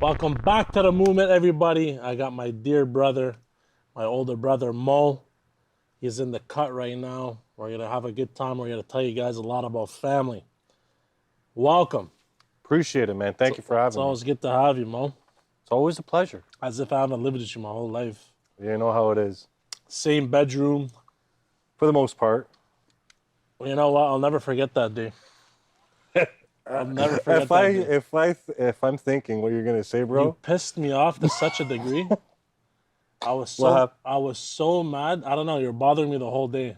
Welcome back to the movement, everybody. I got my dear brother, my older brother, Moe. He's in the cut right now. We're going to have a good time. We're going to tell you guys a lot about family. Welcome. Appreciate it, man. Thank you for having It's me. always good to have you, Moe. It's always a pleasure. As if I haven't lived with you my whole life. You know how it is. Same bedroom. For the most part. You know what? I'll never forget that day. I'll never forget that day. If I'm thinking what you're gonna say, bro. You pissed me off to such a degree. I was so mad. I don't know. You're bothering me the whole day.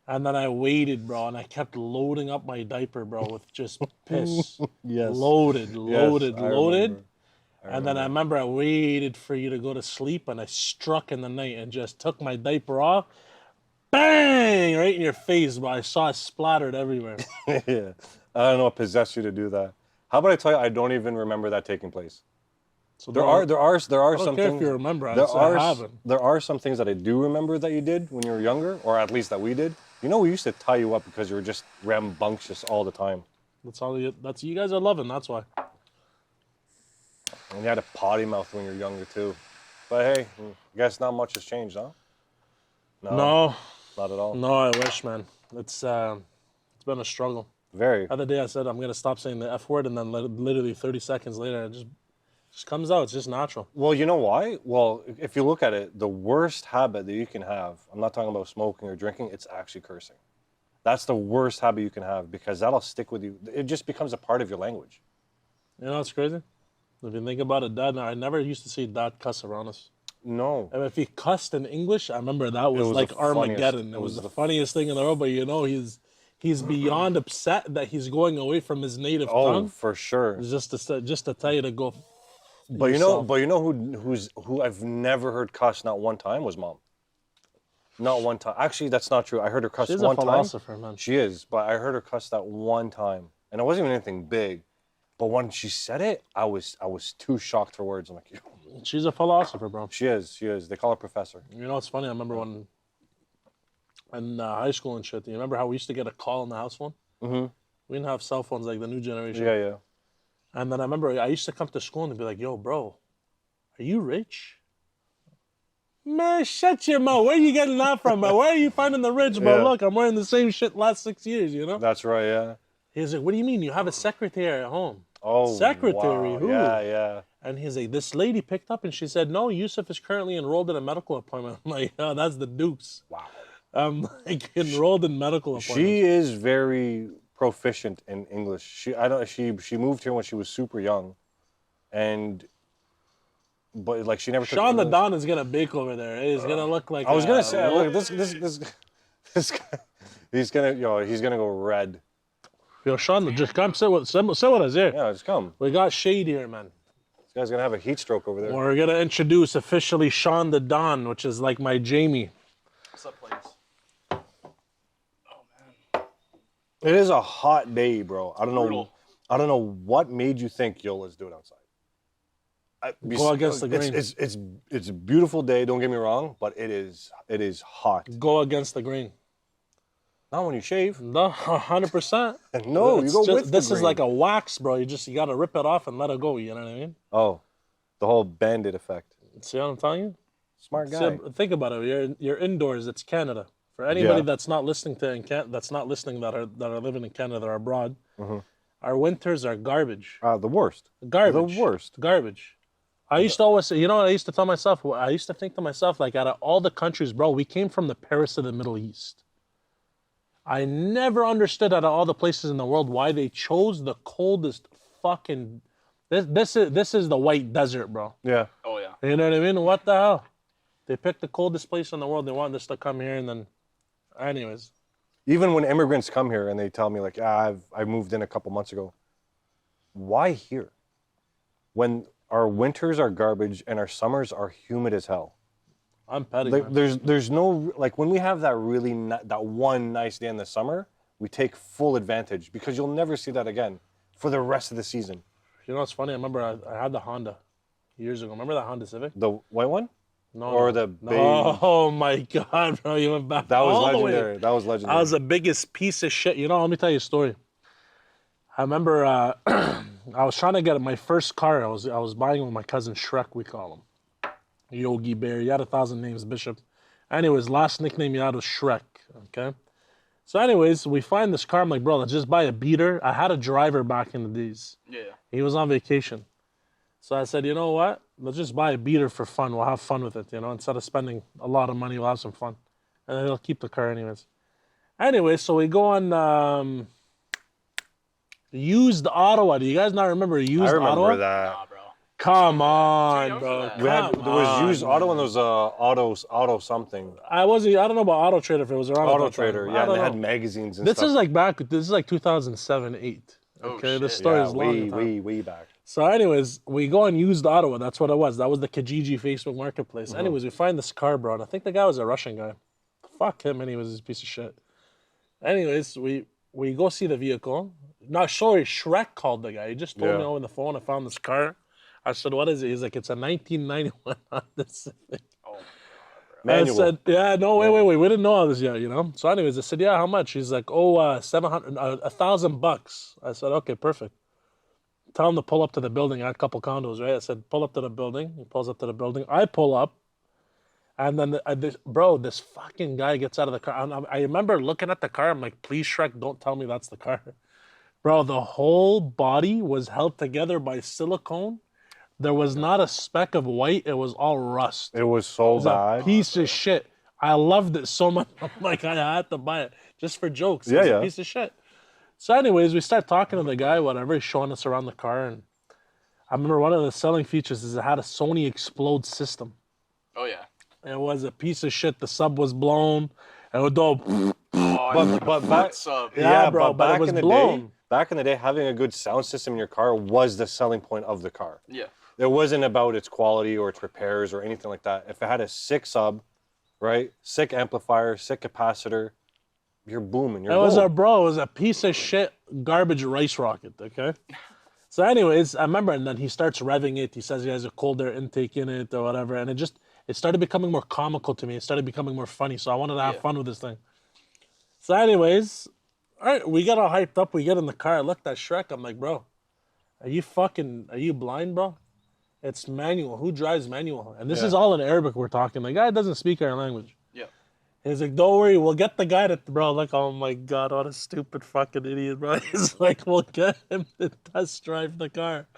And then I waited, bro, and I kept loading up my diaper, bro, with just piss. Yes. Loaded. Remember. And then I remember I waited for you to go to sleep, and I struck in the night and just took my diaper off. Bang! Right in your face, bro. I saw it splattered everywhere. Yeah. I don't know what possessed you to do that. How about I tell you, I don't even remember that taking place. So there are I some don't care things. if you remember. I haven't. There are some things that I do remember that you did when you were younger, or at least that we did. You know, we used to tie you up because you were just rambunctious all the time. That's you guys are loving. That's why. And you had a potty mouth when you were younger too. But hey, I guess not much has changed, huh? No, not at all. No, I wish, man. It's been a struggle. Very. The other day I said I'm gonna stop saying the F word, and then literally 30 seconds later it just comes out. It's just natural. Well, you know why? Well, if you look at it, the worst habit that you can have, I'm not talking about smoking or drinking, it's actually cursing. That's the worst habit you can have because that'll stick with you. It just becomes a part of your language. You know what's crazy? If you think about it, Dad, I never used to see Dad cuss around us. No. And if he cussed in English, I remember that was like Armageddon. It was the funniest thing in the world, but you know, he's beyond upset that he's going away from his native tongue. Oh, for sure. Just to tell you to go. But you know who I've never heard cuss not one time was Mom. Not one time. Actually, that's not true. I heard her cuss one time. She's a philosopher, man. She is, but I heard her cuss that one time, and it wasn't even anything big. But when she said it, I was too shocked for words. I'm like, yo. She's a philosopher, bro. She is. They call her professor. You know, it's funny. I remember when in high school and shit. Do you remember how we used to get a call on the house phone? Mm-hmm. We didn't have cell phones like the new generation. Yeah. And then I remember I used to come to school and be like, yo, bro, are you rich? Man, shut your mouth. Where are you getting that from, bro? Where are you finding the rich, bro? Yeah. Look, I'm wearing the same shit last 6 years, you know? That's right, yeah. He's like, what do you mean? You have a secretary at home? Oh, secretary? Wow. Who? Yeah. And he's like, this lady picked up and she said, no, Yussef is currently enrolled in a medical appointment. I'm like, oh, that's the Dukes. Wow. I'm like enrolled in medical appointments. She is very proficient in English. She moved here when she was super young, but like she never. Sean the Don is gonna bake over there. He's gonna look like. I was gonna say, look, this guy, he's gonna go red. Yo, Sean, just come sit with us here. Yeah, just come. We got shade here, man. This guy's gonna have a heat stroke over there. We're gonna introduce officially Sean the Don, which is like my Jamie. What's up, players? It is a hot day, bro. I don't know what made you think, yo, let's do it outside. Go against the grain. It's a beautiful day. Don't get me wrong, but it is hot. Go against the grain. Not when you shave. No, 100%. No, you go with the grain. This is like a wax, bro. You gotta rip it off and let it go. You know what I mean? Oh, the whole Band-Aid effect. See what I'm telling you? Smart guy. Think about it. You're indoors. It's Canada. For anybody that's not listening that are living in Canada or abroad, our winters are garbage. The worst. Garbage. The worst. Garbage. I used to always say, you know what I used to tell myself? I used to think to myself, like, out of all the countries, bro, we came from the Paris of the Middle East. I never understood out of all the places in the world why they chose the coldest fucking... This is the white desert, bro. Yeah. Oh, yeah. You know what I mean? What the hell? They picked the coldest place in the world. They want us to come here and then... Anyways. Even when immigrants come here and they tell me, like, I moved in a couple months ago. Why here? When our winters are garbage and our summers are humid as hell. I'm petty, like, there's no... Like, when we have that that one nice day in the summer, we take full advantage because you'll never see that again for the rest of the season. You know what's funny? I remember I had the Honda years ago. Remember that Honda Civic? The white one? No. Or the big... Oh, my God, bro. You went back That was all legendary. The way. That was legendary. I was the biggest piece of shit. You know, let me tell you a story. I remember I was trying to get my first car. I was buying with my cousin Shrek, we call him. Yogi Bear. He had 1,000 names, Bishop. Anyways, last nickname he had was Shrek. Okay. So anyways, we find this car. I'm like, bro, let's just buy a beater. I had a driver back in the days. Yeah. He was on vacation. So I said, you know what? Let's just buy a beater for fun. We'll have fun with it, you know. Instead of spending a lot of money, we'll have some fun. And then he'll keep the car anyways. Anyway, so we go on used Ottawa. Do you guys not remember used I remember Ottawa? that. Nah, bro. Come on, young bro. for that. There was used auto and there was auto something. I don't know about Auto Trader if it was around. Auto at that time. Trader, I yeah, and don't they had know. magazines and This stuff. is like 2007, 8. Oh, Okay, shit. this story yeah, is long. way back. So anyways, we go on used Ottawa. That's what it was. That was the Kijiji Facebook Marketplace. Anyways, we find this car, bro. And I think the guy was a Russian guy. Fuck him, and he was this piece of shit. Anyways, we go see the vehicle. No, sorry, Shrek called the guy. He just told me over the phone, I found this car. I said, what is it? He's like, it's a 1991 Honda Civic. Oh, Manual. I said, yeah, no, wait. We didn't know all this yet, you know? So anyways, I said, yeah, how much? He's like, $1,000. I said, okay, perfect. Tell him to pull up to the building. I had a couple condos, right? I said, pull up to the building. He pulls up to the building. I pull up. And then, this fucking guy gets out of the car. And I remember looking at the car. I'm like, please, Shrek, don't tell me that's the car. Bro, the whole body was held together by silicone. There was not a speck of white. It was all rust. It was so It was a bad. piece of shit. I loved it so much. I'm like, I had to buy it just for jokes. Yeah, It's yeah. a piece of shit. So anyways, we start talking to the guy, whatever. He's showing us around the car. And I remember one of the selling features is it had a Sony Explode system. Oh, yeah. It was a piece of shit. The sub was blown. It would go. But back, Sub. Yeah, bro, but it back was in the blown. day, having a good sound system in your car was the selling point of the car. Yeah. It wasn't about its quality or its repairs or anything like that. If it had a sick sub, right, sick amplifier, sick capacitor, you're booming. You're It was gold. a piece of shit garbage rice rocket, okay? So anyways, I remember, and then he starts revving it. He says he has a cold air intake in it or whatever. And it started becoming more comical to me. It started becoming more funny. So I wanted to have fun with this thing. So anyways, all right, we got all hyped up. We get in the car. I looked at Shrek. I'm like, bro, are you blind, bro? It's manual. Who drives manual? And this is all in Arabic we're talking. The guy doesn't speak our language. Yeah. He's like, don't worry, we'll get the guy to, bro. Like, oh my God, what a stupid fucking idiot, bro. He's like, we'll get him to test drive the car.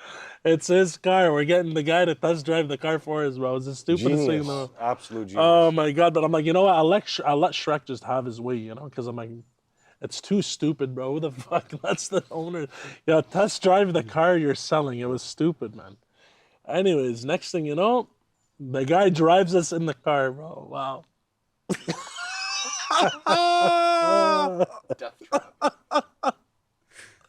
It's his car. We're getting the guy to test drive the car for us, bro. It's the stupidest thing in Genius. the world. Absolute genius. Oh my God, but I'm like, you know what? I'll let Shrek just have his way, you know? Because I'm like, it's too stupid, bro. Who the fuck lets the owner, test drive the car you're selling? It was stupid, man. Anyways, next thing you know, the guy drives us in the car, bro. Wow. Death trap.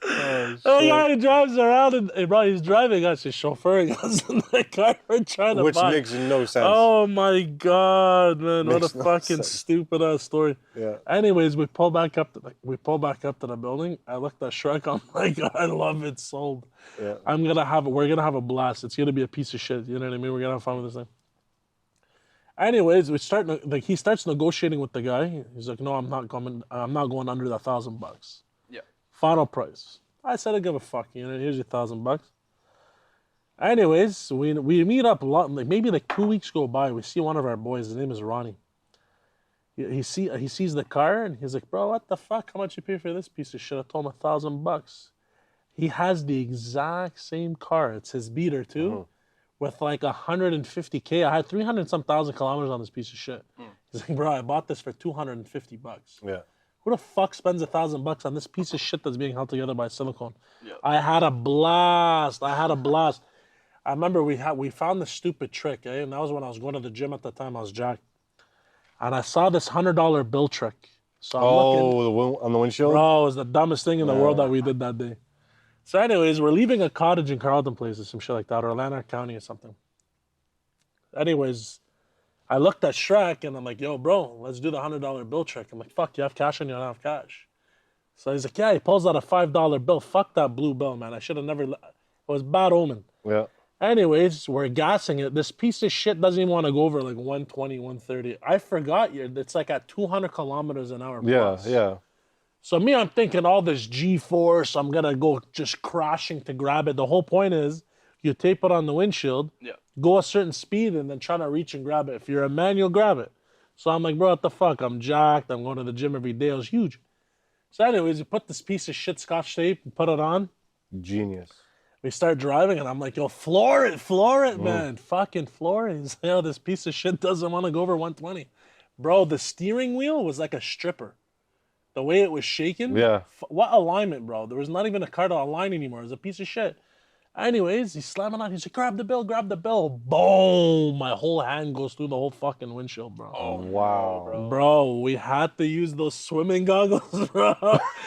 The guy drives around and bro, he's driving us, he's chauffeuring us in the car we're trying to Which buy. makes no sense. Oh my God, man! What a Makes no fucking sense. stupid ass story. Yeah. Anyways, we pull back up to the building. I looked at Shrek. I'm like, I love it. Sold. Yeah. We're gonna have a blast. It's gonna be a piece of shit. You know what I mean? We're gonna have fun with this thing. Anyways, he starts negotiating with the guy. He's like, no, I'm not going under the $1,000. Yeah. Final price. I said, I give a fuck. Here's your $1,000. Anyways, we meet up a lot. Maybe 2 weeks go by. We see one of our boys. His name is Ronnie. He sees the car and he's like, bro, what the fuck? How much you pay for this piece of shit? I told him $1,000. He has the exact same car. It's his beater too, with like 150K. I had 300 some thousand kilometers on this piece of shit. He's like, bro, I bought this for $250. Yeah. Who the fuck spends $1,000 on this piece of shit that's being held together by silicone? Yeah. I had a blast. I remember we found this stupid trick, and that was when I was going to the gym at the time. I was jacked, and I saw this $100 bill trick. So I'm looking, On the windshield? bro, it was the dumbest thing in the world that we did that day. So, anyways, we're leaving a cottage in Carleton Place or some shit like that, or Lanark County or something. Anyways, I looked at Shrek and I'm like, yo, bro, let's do the $100 bill trick. I'm like, fuck, you have cash on you? I don't have cash. So he's like, yeah, he pulls out a $5 bill. Fuck that blue bill, man. I should have never, it was bad omen. Yeah. Anyways, we're gassing it. This piece of shit doesn't even want to go over like 120, 130. I forgot it's like at 200 kilometers an hour Yeah, plus. yeah. So me, I'm thinking all this G-force, I'm gonna go just crashing to grab it. The whole point is you tape it on the windshield, Yeah. go a certain speed, and then try to reach and grab it. If you're a man, you'll grab it. So I'm like, bro, what the fuck? I'm jacked. I'm going to the gym every day. It was huge. So anyways, you put this piece of shit Scotch tape and put it on. Genius. We start driving, and I'm like, yo, floor it, man. Fucking floor it. He's like, yo, this piece of shit doesn't want to go over 120. Bro, the steering wheel was like a stripper. The way it was shaking. Yeah. What alignment, bro? There was not even a car to align anymore. It was a piece of shit. Anyways, he's slamming on. He's like, grab the bill, grab the bill. Boom! My whole hand goes through the whole fucking windshield, bro. Oh, Wow. no, bro. Bro, we had to use those swimming goggles, bro.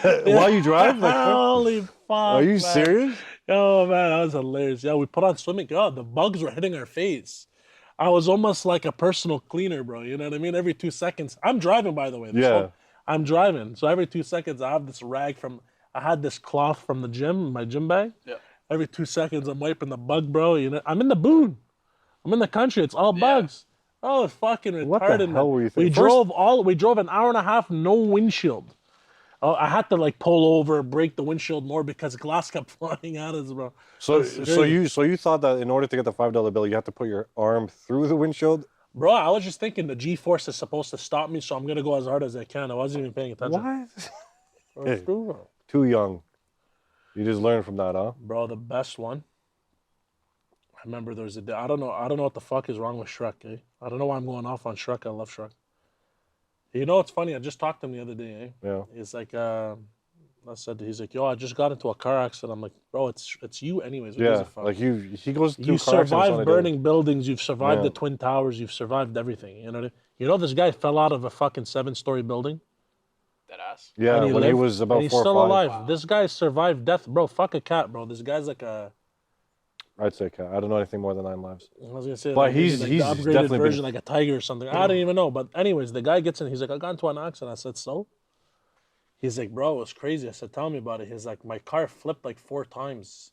While you drive? Like, Holy fuck, are you man. serious? Oh, man, that was hilarious. Yeah, we put on swimming. God, the bugs were hitting our face. I was almost like a personal cleaner, bro. You know what I mean? Every 2 seconds. I'm driving, by the way. Yeah. I'm driving. So every 2 seconds, I have this rag I had this cloth from the gym, my gym bag. Yeah. Every 2 seconds, I'm wiping the bug, bro. You know, I'm in the boon. I'm in the country. It's all bugs. Oh, it's fucking retarded. What the hell were you thinking? We drove an hour and a half, no windshield. Oh, I had to like pull over, break the windshield more because glass kept flying at us, bro. So you thought that in order to get the $5 bill, you have to put your arm through the windshield? Bro, I was just thinking the G-force is supposed to stop me, so I'm gonna go as hard as I can. I wasn't even paying attention. What? It's true, bro. Too young. You just learned from that, huh? Bro, the best one. I remember there was a day. I don't know what the fuck is wrong with Shrek. Eh? I don't know why I'm going off on Shrek. I love Shrek. You know what's funny? I just talked to him the other day. Eh? Yeah. He's like, he's like, yo, I just got into a car accident. I'm like, bro, it's you anyways. What gives Yeah. a fuck? Like he goes through You car accidents on survived a burning day. buildings. You've survived Yeah. the Twin Towers. You've survived everything. You know what I mean? You know this guy fell out of a fucking 7-story building. That ass. Yeah, and when he lived, was about and he's 4 or still 5. alive. Wow. This guy survived death, bro. Fuck a cat, bro. This guy's like a. I'd say cat. I don't know anything more than 9 lives. I was gonna say, But like, maybe, he's like the upgraded definitely version, been- like a tiger or something. I don't even know. But anyways, the guy gets in. He's like, I got into an accident. I said, so? He's like, bro, it was crazy. I said, tell me about it. He's like, my car flipped like 4 times.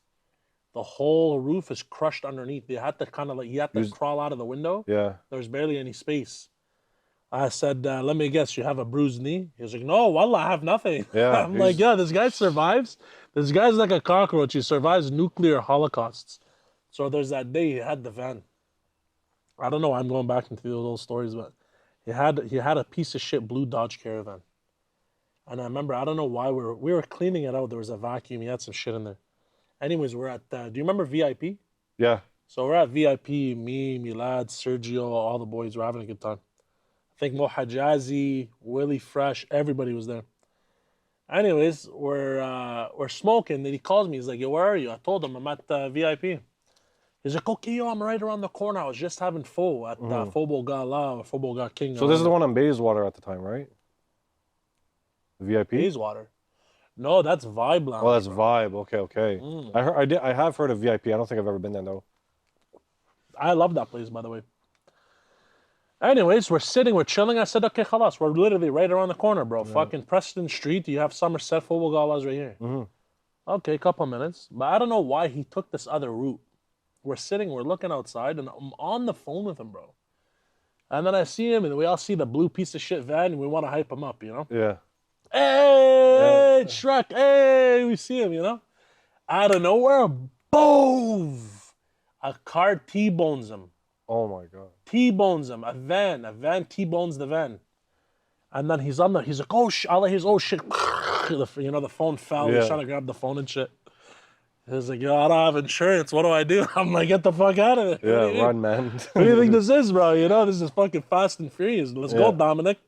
The whole roof is crushed underneath. They had to kind of like, he had to crawl out of the window. Yeah. There was barely any space. I said, let me guess, you have a bruised knee? He was like, no, wallah, I have nothing. Yeah, I'm like, yeah, this guy survives. This guy's like a cockroach. He survives nuclear holocausts. So there's that day he had the van. I don't know why I'm going back into those stories, but he had a piece of shit blue Dodge Caravan. And I remember, I don't know why we were cleaning it out. There was a vacuum. He had some shit in there. Anyways, we're at, do you remember VIP? Yeah. So we're at VIP, me, Milad, Sergio, all the boys. We're having a good time. I think Mo Hajazi, Willie Fresh, everybody was there. Anyways, we're smoking. Then he calls me. He's like, yo, where are you? I told him I'm at VIP. He's like, okay, yo, I'm right around the corner. I was just having pho at Fobo Gala or Fobo Ga King. So this is the one on Bayswater at the time, right? VIP? Bayswater. No, that's Vibe Lounge. Oh, that's Vibe. Okay. I have heard of VIP. I don't think I've ever been there though. I love that place, by the way. Anyways, we're chilling. I said, okay, khalas. We're literally right around the corner, bro. Fucking Preston Street. You have Somerset, Fobo Galas right here. Okay, couple minutes. But I don't know why he took this other route. We're looking outside, and I'm on the phone with him, bro. And then I see him, and we all see the blue piece of shit van, and we want to hype him up, you know? Yeah. Hey, Shrek, hey, we see him, you know? Out of nowhere, boom! A car T-bones him. Oh my god. T-bones him. A van T-bones the van. And then he's like, oh, oh shit. The phone fell. He's trying to grab the phone and shit. He's like, yo, I don't have insurance. What do I do? I'm like, get the fuck out of there. Yeah, run, man. What do you think this is, bro? You know, this is fucking Fast and Furious. Let's go, Dominic.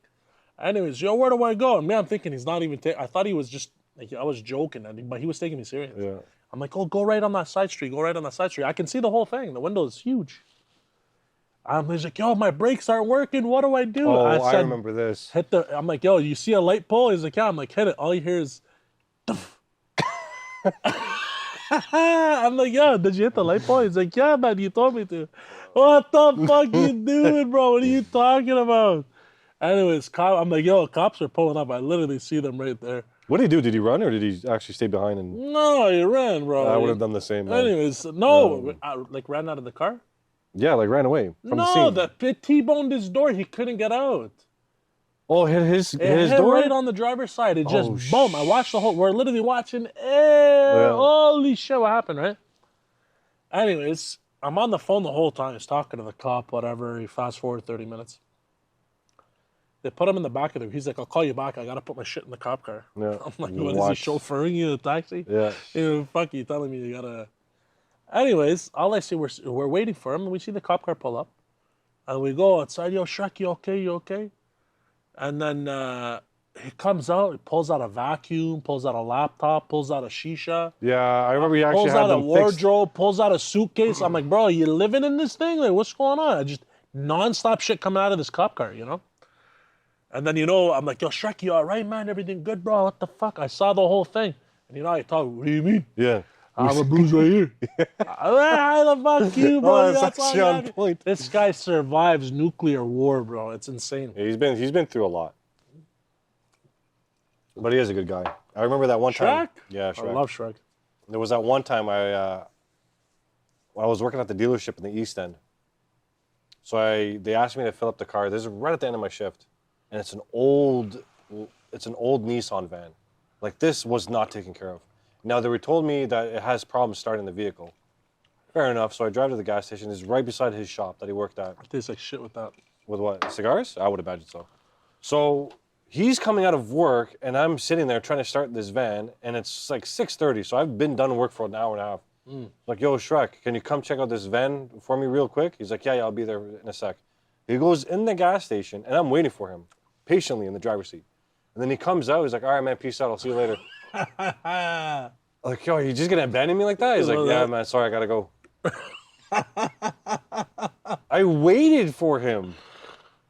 Anyways, yo, where do I go? And me, I'm thinking he's not even I thought he was just, like, I was joking, but he was taking me serious. Yeah. I'm like, oh, go right on that side street. Go right on that side street. I can see the whole thing. The window is huge. He's like, yo, my brakes aren't working. What do I do? Oh, I I remember this. I'm like, yo, you see a light pole? He's like, yeah. I'm like, hit it. All you hear is, I'm like, yo, did you hit the light pole? He's like, yeah, man, you told me to. What the fuck you doing, bro? What are you talking about? Anyways, I'm like, yo, cops are pulling up. I literally see them right there. What did he do? Did he run or did he actually stay behind? And No, he ran, bro. I would have done the same. Man. Anyways, no, I ran out of the car. Yeah, like ran away from the No, scene. the pit T-boned his door. He couldn't get out. Oh, hit It his hit door. right on the driver's side. It just, Oh, boom. I watched the whole, we're literally watching, Yeah. holy shit, what happened, right? Anyways, I'm on the phone the whole time. He's talking to the cop, whatever. He fast forward 30 minutes. They put him in the back of the, he's like, I'll call you back. I got to put my shit in the cop car. Yeah. I'm like, what is he chauffeuring you in the taxi? Yeah. Fuck you, telling me you got to. Anyways, all I see, we're waiting for him, and we see the cop car pull up. And we go outside, yo, Shrek, you okay? You okay? And then he comes out, he pulls out a vacuum, pulls out a laptop, pulls out a shisha, Yeah, I remember he actually pulls had out a them fixed. wardrobe, pulls out a suitcase. I'm like, bro, you living in this thing? Like, what's going on? I just nonstop shit coming out of this cop car, you know? And then, I'm like, yo, Shrek, you all right, man? Everything good, bro? What the fuck? I saw the whole thing. And I talk, what do you mean? Yeah. I have a bruise right here. How the fuck you, bro? Oh, that's That's actually all I on got. point. This guy survives nuclear war, bro. It's insane. Yeah, he's been through a lot. But he is a good guy. I remember that one time. Shrek? Yeah, I Shrek. love Shrek. There was that one time I was working at the dealership in the East End. So they asked me to fill up the car. This is right at the end of my shift, and it's an old Nissan van. Like, this was not taken care of. Now they were told me that it has problems starting the vehicle. Fair enough. So I drive to the gas station. It's right beside his shop that he worked at. It tastes like shit with that. With what? Cigars? I would imagine so. So he's coming out of work, and I'm sitting there trying to start this van, and it's like 6:30. So I've been done work for an hour and a half. Like, yo, Shrek, can you come check out this van for me real quick? He's like, yeah, I'll be there in a sec. He goes in the gas station, and I'm waiting for him patiently in the driver's seat. And then he comes out. He's like, all right, man, peace out. I'll see you later. Like, yo, are you just going to abandon me like that? He's like, yeah, man, sorry, I got to go. I waited for him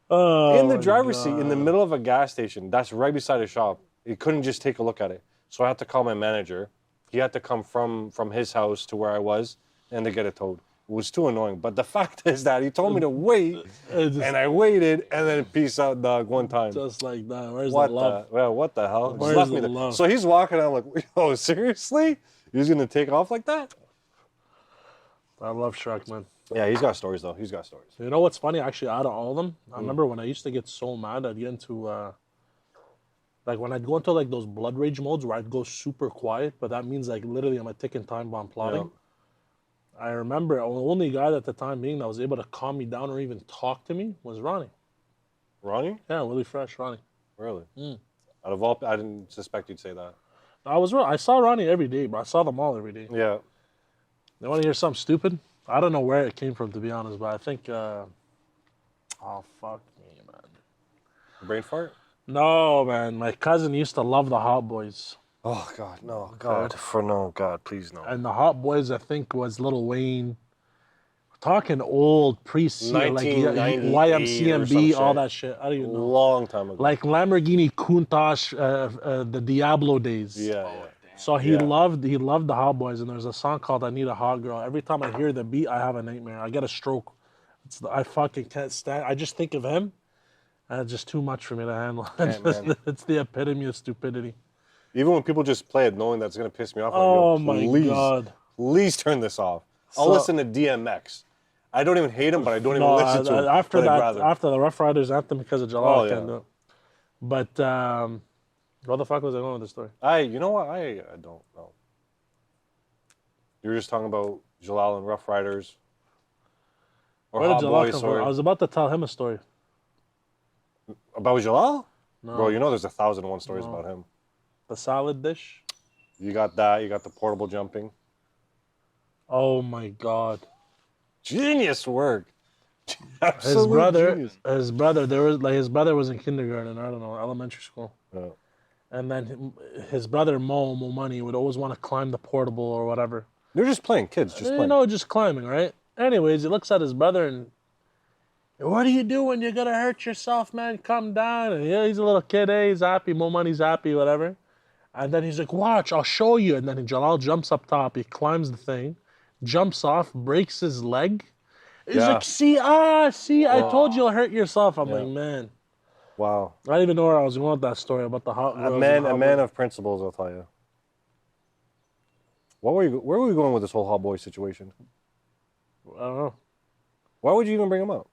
in the driver's seat in the middle of a gas station. That's right beside his shop. He couldn't just take a look at it. So I had to call my manager. He had to come from his house to where I was and to get it towed. It was too annoying. But the fact is that he told me to wait, and I waited, and then peace out, dog, one time. Just like that. Where's What the love? Well, what the hell? Just Where's left the me there. love? So he's walking out, I'm like, yo, seriously? He's going to take off like that? I love Shrek, man. Yeah, he's got stories, though. He's got stories. You know what's funny? Actually, out of all of them, I remember when I used to get so mad, I'd get into, like when I'd go into like those blood rage modes where I'd go super quiet, but that means like literally I'm a ticking time bomb plotting. Yeah. I remember the only guy at the time being that was able to calm me down or even talk to me was Ronnie. Ronnie? Yeah, really fresh, Ronnie. Really? Out of all, I didn't suspect you'd say that. I saw Ronnie every day, bro. I saw them all every day. Yeah. You want to hear something stupid? I don't know where it came from, to be honest, but I think, oh, fuck me, man. Brain fart? No, man. My cousin used to love the Hot Boys. Oh, God, no. God, no, God, please, no. And the Hot Boys, I think, was Lil Wayne. We're talking old like YMCMB, all that shit. I don't even know. Long time ago. Like Lamborghini Countach, the Diablo days. Yeah. So he loved the Hot Boys, and there's a song called "I Need a Hot Girl." Every time I hear the beat, I have a nightmare. I get a stroke. I fucking can't stand. I just think of him, and it's just too much for me to handle. It's the epitome of stupidity. Even when people just play it, knowing that's gonna piss me off. Oh like, yo, please, my God! Please turn this off. I'll listen to DMX. I don't even hate him, but I don't even listen to him. After the Rough Riders anthem, because of Jalal, I can't do it. But what the fuck was I going with this story? You know what? I don't know. You were just talking about Jalal and Rough Riders. Or Where did Hot Jalal Boys, come from? I was about to tell him a story. About Jalal? No. Bro, you know there's 1,001 stories about him. The salad dish? You got that. You got the portable jumping. Oh my God. Genius work. His brother, his brother was in kindergarten, I don't know, elementary school. Yeah. And then his brother, Moe Money, would always want to climb the portable or whatever. They're just playing, kids, just playing. Just climbing, right? Anyways, he looks at his brother and, what are you doing? You're going to hurt yourself, man. Come down. And he's a little kid, he's happy. Mo Money's happy, whatever. And then he's like, watch, I'll show you. And then Jalal jumps up top. He climbs the thing, jumps off, breaks his leg. He's like, see, I told you you'll hurt yourself. I'm like, man. Wow. I don't even know where I was going with that story about the hot girls. A man of principles, I'll tell you. Where were we going with this whole Hot Boy situation? I don't know. Why would you even bring him up?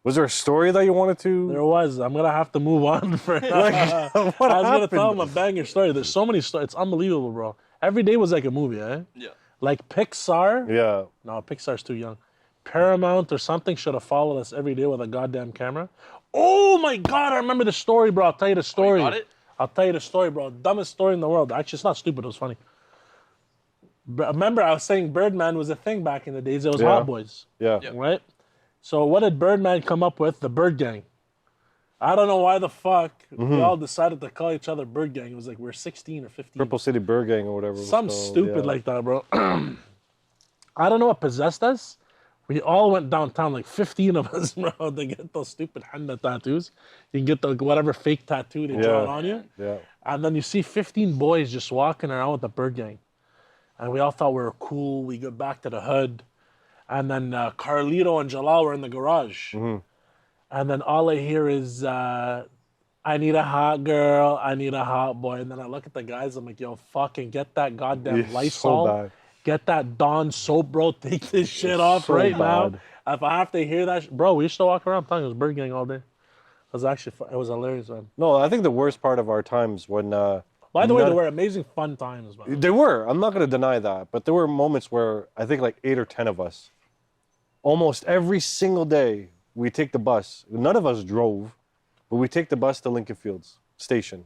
Was there a story that you wanted to? There was. I'm gonna have to move on for. What I was gonna happened? tell him a banger story. There's so many stories. It's unbelievable, bro. Every day was like a movie, eh? Yeah. Like Pixar. Yeah. No, Pixar's too young. Paramount or something should have followed us every day with a goddamn camera. Oh my God, I remember the story, bro. I'll tell you the story. got it? I'll tell you the story, bro. Dumbest story in the world. Actually, it's not stupid. It was funny. Remember, I was saying Birdman was a thing back in the days. It was Yeah. Hot Boys, Yeah. Yep. right? So what did Birdman come up with? The Bird Gang. I don't know why the fuck we all decided to call each other Bird Gang. It was like we're 16 or 15. Purple City Bird Gang or whatever. it was Some called, stupid yeah. like that, bro. I don't know what possessed us. We all went downtown, like 15 of us, bro, to get those stupid henna tattoos. You can get the whatever fake tattoo they draw on you. Yeah. And then you see 15 boys just walking around with the Bird Gang. And we all thought we were cool. We go back to the hood. And then Carlito and Jalal were in the garage. And then all I hear is, I need a hot girl. I need a hot boy. And then I look at the guys. I'm like, yo, fucking get that goddamn Yeah, so Lysol. bad. Get that Dawn soap, bro. Take this shit off so right now. bad. If I have to hear that, bro, we used to walk around telling it was Bird Gang all day. It was actually fun. It was hilarious, man. No, I think the worst part of our times when. By the way, none- there were amazing fun times, man. They were. I'm not going to deny that. But there were moments where I think like 8 or 10 of us, almost every single day, we take the bus. None of us drove, but we take the bus to Lincoln Fields Station.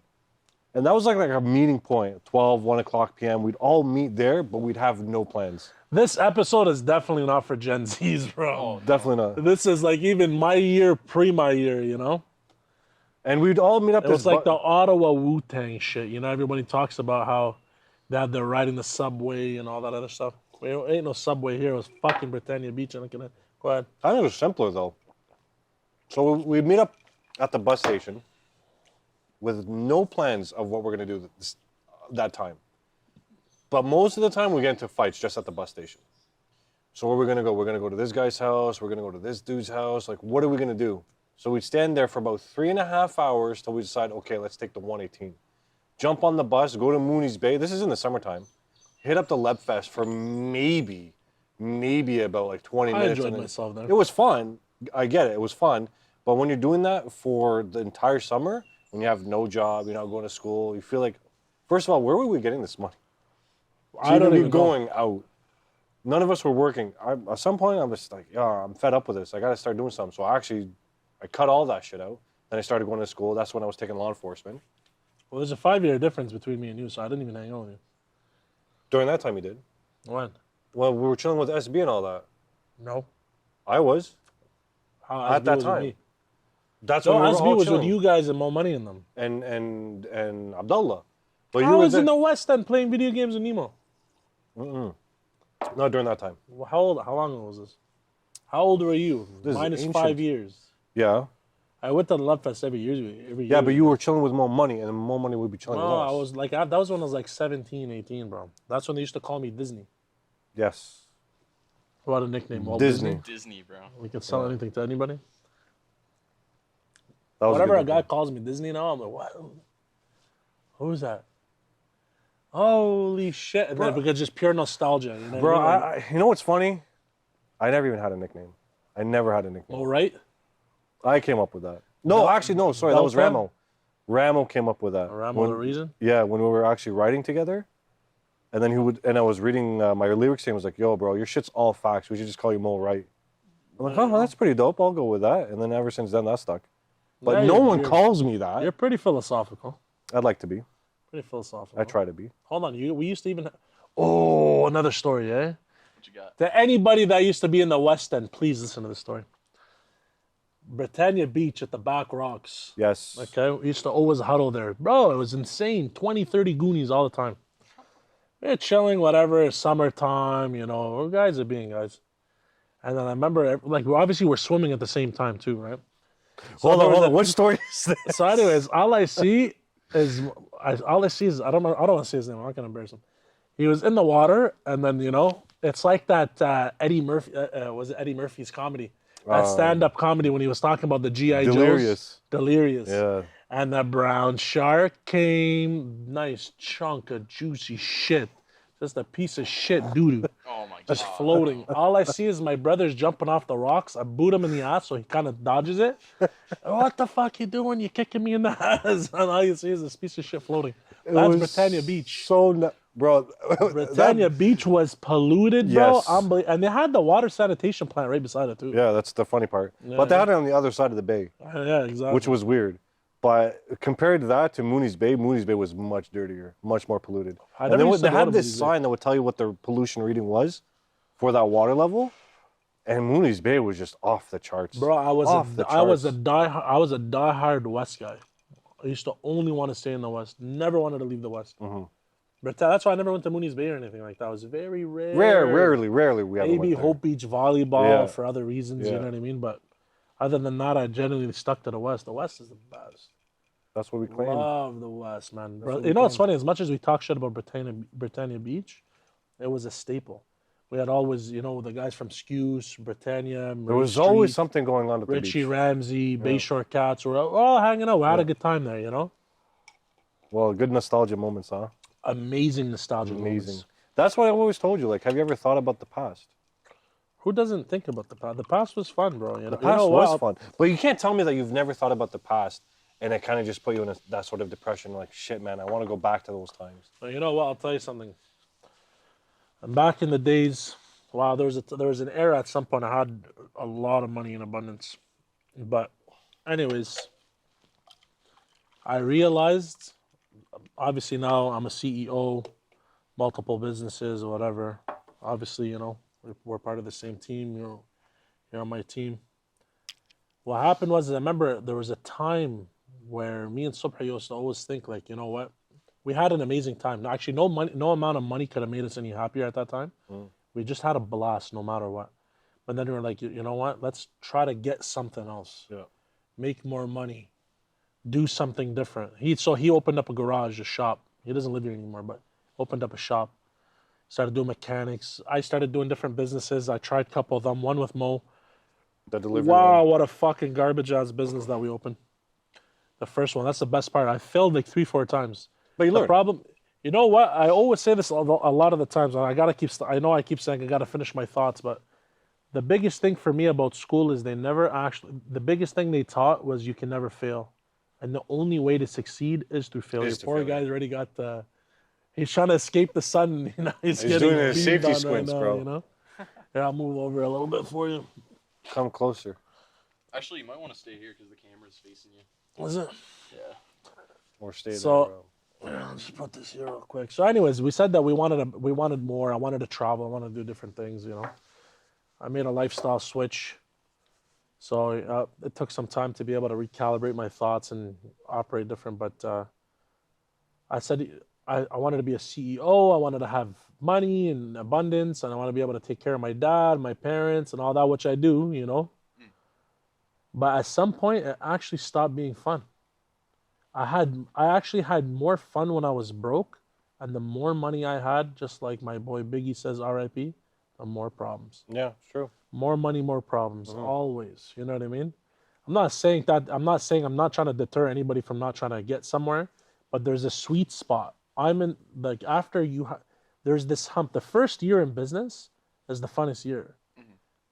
And that was like a meeting point, 12, 1 o'clock p.m. We'd all meet there, but we'd have no plans. This episode is definitely not for Gen Zs, bro. Oh, Definitely not. This is like even my year, my year, you know? And we'd all meet up. It was like the Ottawa Wu-Tang shit, you know? Everybody talks about how they're riding the subway and all that other stuff. There ain't no subway here. It was fucking Britannia Beach. And looking at, go ahead. I think it was simpler though. So we'd meet up at the bus station with no plans of what we're going to do that time. But most of the time we get into fights just at the bus station. So where are we going to go? We're going to go to this guy's house. We're going to go to this dude's house. Like, what are we going to do? So we'd stand there for about 3.5 hours till we decide, okay, let's take the 118. Jump on the bus, go to Mooney's Bay. This is in the summertime. Hit up the Lebfest for maybe about like 20 I minutes. enjoyed myself there. It was fun. I get it. It was fun. But when you're doing that for the entire summer, when you have no job, you're not going to school, you feel like, first of all, where were we getting this money? I don't even be going out. None of us were working. At some point, I was like, yeah, I'm fed up with this. I got to start doing something. So I cut all that shit out. Then I started going to school. That's when I was taking law enforcement. Well, there's a 5-year difference between me and you, so I didn't even hang out with you. During that time, you did. When? Well, we were chilling with SB and all that. No. I was. How At SB that was with time. me. That's No, when we were SB all was chilling. with you guys and Mo Money in them. And Abdullah. But I you was were in the West End playing video games with Nemo. not during that time. Well, how long ago was this? How old were you? This is Minus ancient. 5 years. Yeah. I went to the Love Fest every year. Yeah, but you were chilling with more money, and more money would be chilling No, with us. I was like, that was when I was like 17, 18, bro. That's when they used to call me Disney. Yes. What a nickname. Walt Disney. Disney, bro. We can sell anything to anybody. That was Whenever a good guy nickname. calls me Disney now, I'm like, what? Who's that? Holy shit. And then because just pure nostalgia. You know Bro, what I mean? you know what's funny? I never even had a nickname. I never had a nickname. Oh, right? I came up with that. No, actually, no, sorry, that was Beltran? Ramo. Ramo came up with that. Ramo When- the reason? Yeah, when we were actually writing together. And then I was reading my lyrics and he was like, yo, bro, your shit's all facts. We should just call you Mo Right. I'm like, oh, that's pretty dope. I'll go with that. And then ever since then, that stuck. But Yeah, no you're- one you're- calls me that. You're pretty philosophical. I'd like to be. Pretty philosophical. I try to be. Hold on. We used to even... Oh, another story, eh? What you got? To anybody that used to be in the West End, please listen to this story. Britannia Beach at the Back Rocks. Yes. Okay, we used to always huddle there. Bro, it was insane. 20, 30 Goonies all the time. We're chilling, whatever, summertime, you know. We're guys are being guys. And then I remember, like, obviously we're swimming at the same time too, right? Hold there on, was hold a- on. What story is this? So anyways, all I see is, I don't want to say his name. I'm not going to embarrass him. He was in the water, and then, you know, it's like that Eddie Murphy, was it Eddie Murphy's comedy? That stand-up comedy when he was talking about the G.I. Joes. Delirious. Delirious. Yeah. And the brown shark came, nice chunk of juicy shit. Just a piece of shit doo-doo. Oh my god. Just floating. All I see is my brother's jumping off the rocks. I boot him in the ass, so he kind of dodges it. What the fuck you doing? You kicking me in the ass? And all you see is this piece of shit floating. That's Britannia Beach. Bro. Britannia Beach was polluted, bro. Yes. And they had the water sanitation plant right beside it, too. Yeah, that's the funny part. Yeah, But they had it on the other side of the bay, Yeah, exactly. which was weird. But compared to that, to Mooney's Bay was much dirtier, much more polluted. And they had this sign that would tell you what the pollution reading was for that water level. And Mooney's Bay was just off the charts. Bro, I was a charts. diehard West guy. I used to only want to stay in the West. Never wanted to leave the West. Mm-hmm. But that's why I never went to Mooney's Bay or anything like that. It was very rare. Rarely we ever Maybe went there. Hope Beach volleyball Yeah. for other reasons, you Yeah. know what I mean? But other than that, I generally stuck to the West. The West is the best. That's what we claimed. Love the West, man. what You we know what's claimed. funny? As much as we talk shit about Britannia Beach, it was a staple. We had always, the guys from Skews, Britannia, There was always something going on at the Richie beach. Ramsey, Bayshore Cats were all hanging out. We had a good time there, Well, good nostalgia moments, huh? Amazing nostalgia Amazing. moments. That's what I've always told you. Like, have you ever thought about the past? Who doesn't think about the past? The past was fun, bro. The past was fun. But you can't tell me that you've never thought about the past and it kind of just put you in that sort of depression. Like, shit, man, I want to go back to those times. But you know what? I'll tell you something. And back in the days, wow, there was an era at some point I had a lot of money in abundance. But anyways, I realized, obviously now I'm a CEO, multiple businesses or whatever. Obviously, we're part of the same team. You're on my team. What happened was, I remember there was a time where me and Subha used to always think, like, you know what? We had an amazing time. Actually, no amount of money could have made us any happier at that time. We just had a blast no matter what. But then we were like, you know what? Let's try to get something else. Yeah. Make more money. Do something different. He opened up a garage, a shop. He doesn't live here anymore, but opened up a shop. Started doing mechanics. I started doing different businesses. I tried a couple of them. One with Moe. The delivery. Wow, one. what a fucking garbage ass business that we opened. The first one. That's the best part. I failed like 3-4 times. But you The learned. problem, you know what? I always say this a lot of the times. And I keep saying I gotta finish my thoughts, but the biggest thing for me about school is the biggest thing they taught was you can never fail. And the only way to succeed is through failure. Is through Poor failure. guy's already got he's trying to escape the sun. He's getting doing his beamed safety on squints, right now, bro. Yeah, I'll move over a little bit for you. Come closer. Actually, you might want to stay here because the camera's facing you. Was it? Yeah. Or stay So- there, bro. Yeah, I'll just put this here real quick. So, anyways, we said that we wanted more. I wanted to travel. I wanted to do different things. I made a lifestyle switch. So it took some time to be able to recalibrate my thoughts and operate different. But I said I wanted to be a CEO. I wanted to have money and abundance, and I want to be able to take care of my dad, my parents, and all that, which I do. But at some point, it actually stopped being fun. I actually had more fun when I was broke, and the more money I had, just like my boy Biggie says, R.I.P., the more problems. Yeah, it's true. More money, more problems, always. You know what I mean? I'm not saying I'm not trying to deter anybody from not trying to get somewhere, but there's a sweet spot. I'm in, like, after there's this hump. The first year in business is the funnest year.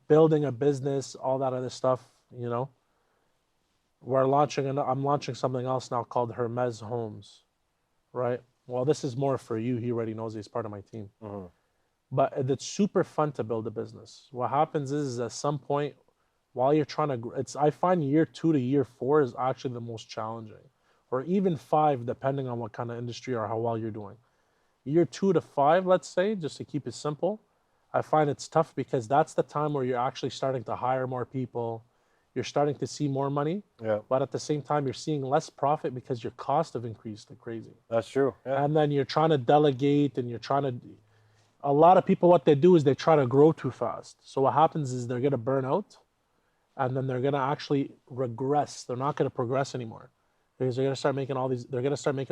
Building a business, all that other stuff, I'm launching something else now called Hermes Homes, right? Well, this is more for you. He already knows he's part of my team. But it's super fun to build a business. What happens is at some point, while you're trying to, I find year 2 to year 4 is actually the most challenging, or even 5, depending on what kind of industry or how well you're doing. Year 2 to 5, let's say, just to keep it simple, I find it's tough because that's the time where you're actually starting to hire more people. You're starting to see more money, Yeah, but at the same time, you're seeing less profit because your costs have increased like crazy. that's true. Yeah. And then you're trying to delegate and a lot of people, what they do is they try to grow too fast. So what happens is they're going to burn out and then they're going to actually regress. They're not going to progress anymore because they're going to start making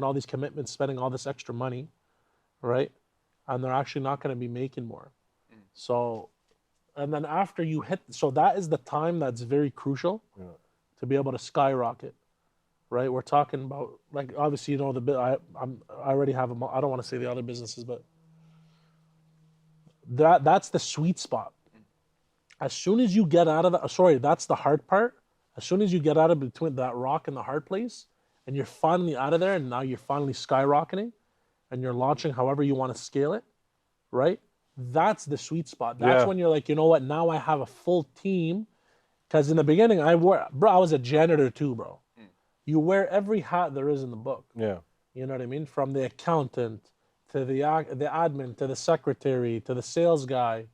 all these commitments, spending all this extra money, right? And they're actually not going to be making more. So, and then after you so that is the time that's very crucial to be able to skyrocket, right? We're talking about, like, obviously, I already have them. I don't want to say the other businesses, but That's the sweet spot. As soon as you get out of that, sorry, that's the hard part. As soon as you get out of between that rock and the hard place, and you're finally out of there, and now you're finally skyrocketing, and you're launching however you want to scale it, right? That's the sweet spot. That's when you're like, you know what? Now I have a full team. Because in the beginning, I was a janitor too, bro. You wear every hat there is in the book. Yeah. You know what I mean? From the accountant to the admin to the secretary to the sales guy.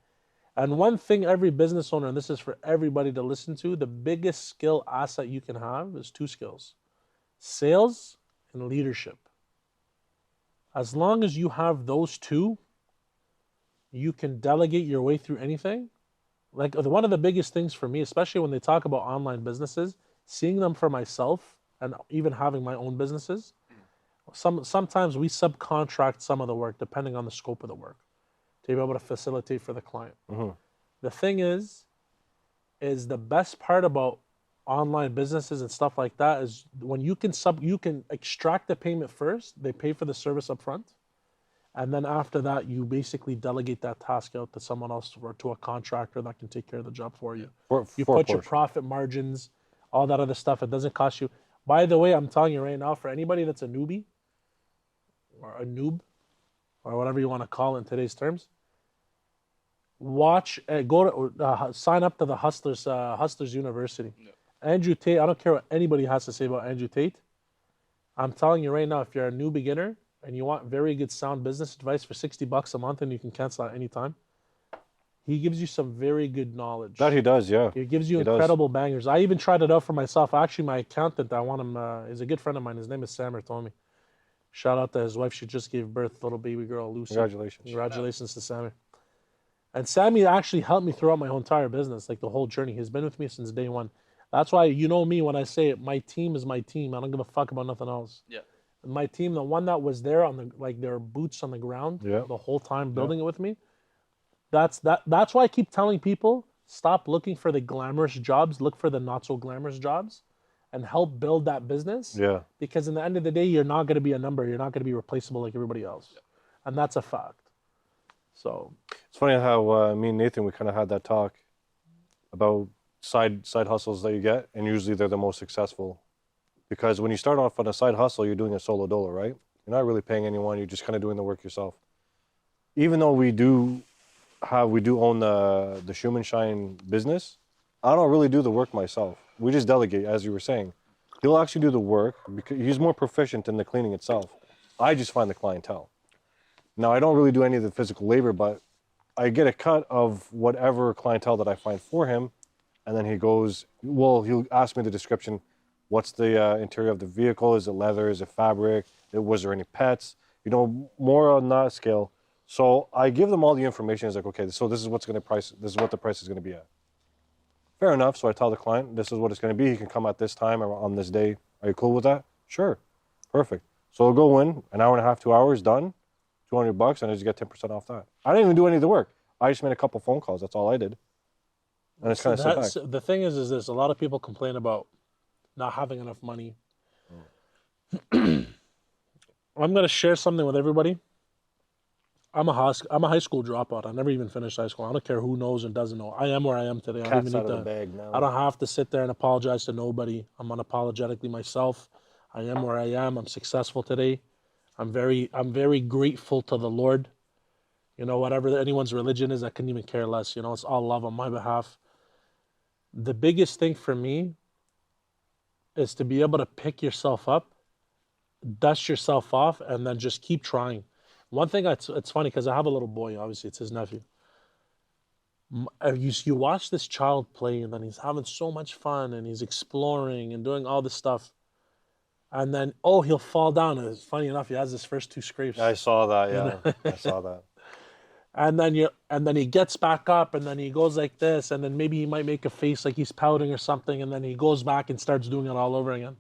And one thing every business owner, and this is for everybody to listen to, the biggest skill asset you can have is 2 skills: sales and leadership. As long as you have those 2, you can delegate your way through anything. Like one of the biggest things for me, especially when they talk about online businesses, seeing them for myself and even having my own businesses, sometimes we subcontract some of the work depending on the scope of the work to be able to facilitate for the client. The thing is the best part about online businesses and stuff like that is when you can extract the payment first, they pay for the service up front. And then after that, you basically delegate that task out to someone else or to a contractor that can take care of the job for you. You put your profit margins, all that other stuff. It doesn't cost you. By the way, I'm telling you right now, for anybody that's a newbie or a noob or whatever you want to call it in today's terms, sign up to the Hustlers University. No. Andrew Tate, I don't care what anybody has to say about Andrew Tate. I'm telling you right now, if you're a new beginner, and you want very good sound business advice for $60 a month and you can cancel at any time, he gives you some very good knowledge. That he does, yeah. He gives you incredible bangers. I even tried it out for myself. Actually, my accountant, I want him, is a good friend of mine. His name is Samer, told me. Shout out to his wife. She just gave birth to little baby girl, Lucy. Congratulations. Congratulations to Sammy. And Sammy actually helped me throughout my whole entire business, like the whole journey. He's been with me since day one. That's why, you know me, when I say it, my team is my team. I don't give a fuck about nothing else. Yeah. My team, the one that was there on their boots on the ground the whole time building it with me. That's why I keep telling people, stop looking for the glamorous jobs, look for the not so glamorous jobs and help build that business. Yeah. Because in the end of the day, you're not going to be a number. You're not going to be replaceable like everybody else. Yeah. And that's a fact. So it's funny how me and Nathan, we kind of had that talk about side hustles that you get, and usually they're the most successful. Because when you start off on a side hustle, you're doing a solo dolo, right? You're not really paying anyone. You're just kind of doing the work yourself. Even though we do own the Shoe and Shine business, I don't really do the work myself. We just delegate, as you were saying. He'll actually do the work because he's more proficient in the cleaning itself. I just find the clientele. Now, I don't really do any of the physical labor, but I get a cut of whatever clientele that I find for him, and then he'll ask me the description. What's the interior of the vehicle? Is it leather? Is it fabric? Was there any pets? More on that scale. So I give them all the information. It's like, okay, so this is what's going to price. This is what the price is going to be at. Fair enough. So I tell the client, this is what it's going to be. He can come at this time or on this day. Are you cool with that? Sure. Perfect. So I'll go in, an hour and a half, 2 hours, done, $200, and I just get 10% off that. I didn't even do any of the work. I just made a couple phone calls. That's all I did. And it's kind of sit back. The thing is this: a lot of people complain about not having enough money. I'm going to share something with everybody. I'm a high school dropout. I never even finished high school. I don't care who knows and doesn't know. I am where I am today. Cat's out of the bag now. I don't have to sit there and apologize to nobody. I'm unapologetically myself. I am where I am. I'm successful today. I'm very grateful to the Lord. Whatever anyone's religion is, I couldn't even care less. It's all love on my behalf. The biggest thing for me is to be able to pick yourself up, dust yourself off, and then just keep trying. One thing, it's funny because I have a little boy, obviously, it's his nephew. You watch this child play, and then he's having so much fun, and he's exploring and doing all this stuff. And then, he'll fall down. And it's funny enough, he has his first 2 scrapes. I saw that, yeah. I saw that. And then he gets back up, and then he goes like this, and then maybe he might make a face like he's pouting or something, and then he goes back and starts doing it all over again.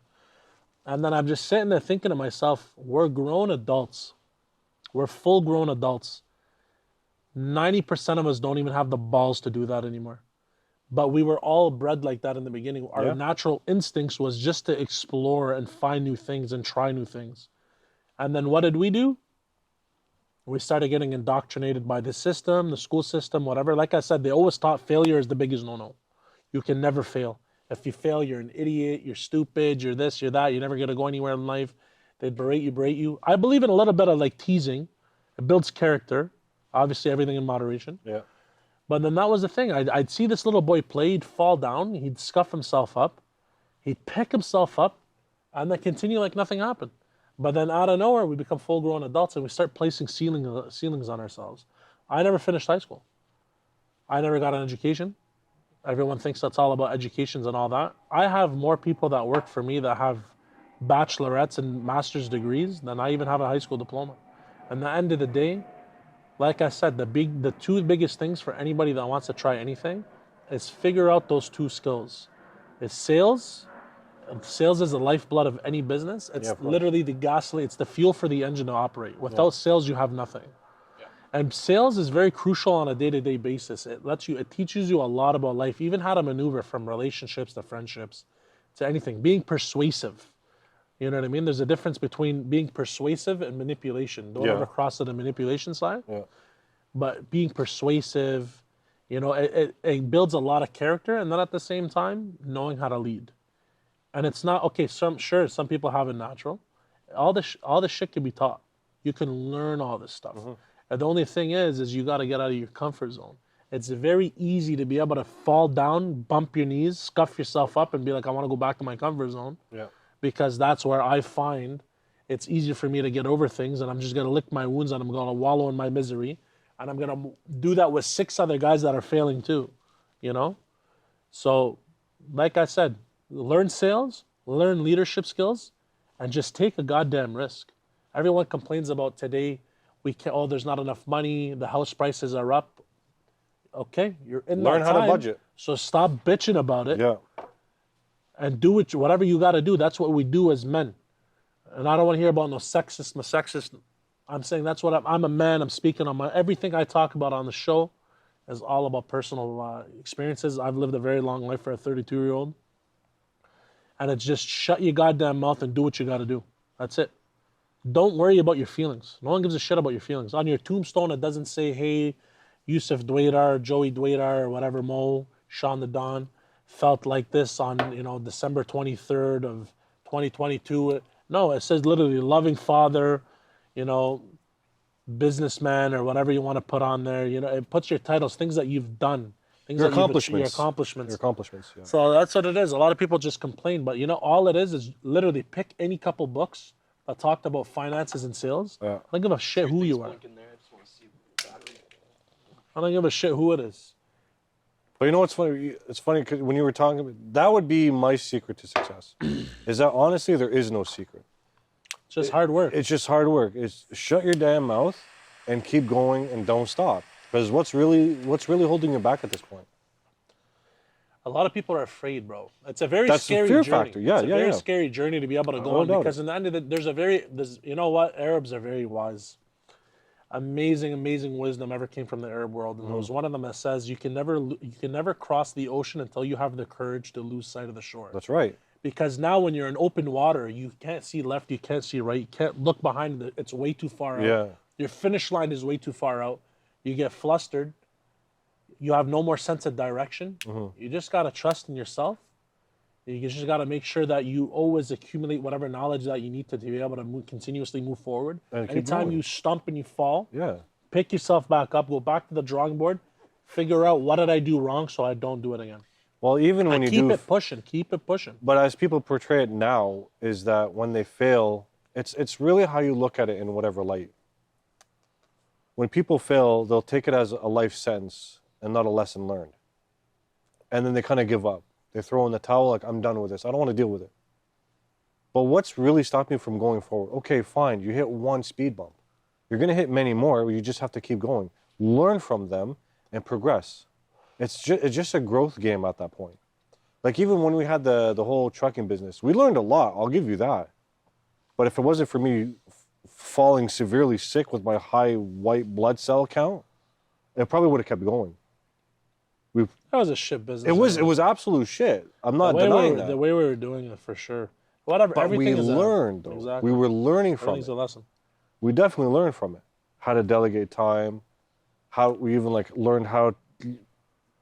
And then I'm just sitting there thinking to myself, we're grown adults. We're full-grown adults. 90% of us don't even have the balls to do that anymore. But we were all bred like that in the beginning. Our natural instincts was just to explore and find new things and try new things. And then what did we do? We started getting indoctrinated by the system, the school system, whatever. Like I said, they always taught failure is the biggest no-no. You can never fail. If you fail, you're an idiot, you're stupid, you're this, you're that, you're never going to go anywhere in life. They berate you. I believe in a little bit of like teasing. It builds character. Obviously, everything in moderation. Yeah. But then that was the thing. I'd see this little boy play, he'd fall down, he'd scuff himself up, he'd pick himself up, and then continue like nothing happened. But then out of nowhere, we become full-grown adults and we start placing ceilings on ourselves. I never finished high school. I never got an education. Everyone thinks that's all about educations and all that. I have more people that work for me that have bachelorettes and master's degrees than I even have a high school diploma. And at the end of the day, like I said, the two biggest things for anybody that wants to try anything is figure out those two skills. It's sales. Sales is the lifeblood of any business. It's literally the gasoline. It's the fuel for the engine to operate. Without sales, you have nothing. And sales is very crucial on a day-to-day basis. It teaches you a lot about life, even how to maneuver from relationships to friendships to anything. Being persuasive. You know what I mean? There's a difference between being persuasive and manipulation. Don't ever cross to the manipulation side. Yeah. But being persuasive, it builds a lot of character, and then at the same time, knowing how to lead. And it's not, okay, some people have it natural. All this shit can be taught. You can learn all this stuff. Mm-hmm. And the only thing is you got to get out of your comfort zone. It's very easy to be able to fall down, bump your knees, scuff yourself up, and be like, I want to go back to my comfort zone. Yeah. Because that's where I find it's easier for me to get over things, and I'm just going to lick my wounds, and I'm going to wallow in my misery. And I'm going to do that with 6 other guys that are failing too, So, like I said, learn sales, learn leadership skills, and just take a goddamn risk. Everyone complains about today, there's not enough money, the house prices are up. Okay, you're in Learn that how time, to budget. So stop bitching about it. Yeah. And do whatever you got to do. That's what we do as men. And I don't want to hear about no sexist. I'm saying that's what I'm a man. I'm speaking on everything I talk about on the show is all about personal experiences. I've lived a very long life for a 32-year-old. And it's just shut your goddamn mouth and do what you got to do. That's it. Don't worry about your feelings. No one gives a shit about your feelings. On your tombstone, it doesn't say, hey, Yussef Dwaydar, Joey Dwaydar, or whatever, Moe, Sean the Don, felt like this on, December 23rd of 2022. No, it says literally loving father, businessman, or whatever you want to put on there. It puts your titles, things that you've done. Your accomplishments. Your accomplishments, yeah. So that's what it is. A lot of people just complain, but all it is literally pick any couple books that talked about finances and sales. Yeah. I don't give a shit who you are. I don't give a shit who it is. But you know what's funny? It's funny because when you were talking about, that would be my secret to success. Is that honestly there is no secret. It's just hard work. It's just hard work. It's shut your damn mouth and keep going and don't stop. Because what's really holding you back at this point? A lot of people are afraid, bro. It's a very scary fear journey. Factor. Yeah, it's a very scary journey to be able to go on because in the end of it, there's you know what? Arabs are very wise. Amazing wisdom ever came from the Arab world. And there was one of them that says you can never cross the ocean until you have the courage to lose sight of the shore. That's right. Because now when you're in open water, you can't see left, you can't see right, you can't look behind it's way too far out. Yeah. Your finish line is way too far out. You get flustered. You have no more sense of direction. Mm-hmm. You just got to trust in yourself. You just got to make sure that you always accumulate whatever knowledge that you need to be able to continuously move forward. Anytime you stump and you fall, pick yourself back up, go back to the drawing board, figure out what did I do wrong so I don't do it again. Well, even when keep it pushing. But as people portray it now, is that when they fail, it's really how you look at it in whatever light. When people fail, they'll take it as a life sentence and not a lesson learned. And then they kind of give up. They throw in the towel like, I'm done with this. I don't want to deal with it. But what's really stopped me from going forward? Okay, fine, you hit one speed bump. You're going to hit many more. You just have to keep going. Learn from them and progress. It's just a growth game at that point. Like even when we had the whole trucking business, we learned a lot. I'll give you that. But if it wasn't for me falling severely sick with my high white blood cell count, it probably would have kept going. That was a shit business. It was absolute shit. I'm not denying that. The way we were doing it, for sure. Whatever. But everything we learned, though. Exactly. We were learning from it. Everything's a lesson. We definitely learned from it. how to delegate time, how we even like learned how.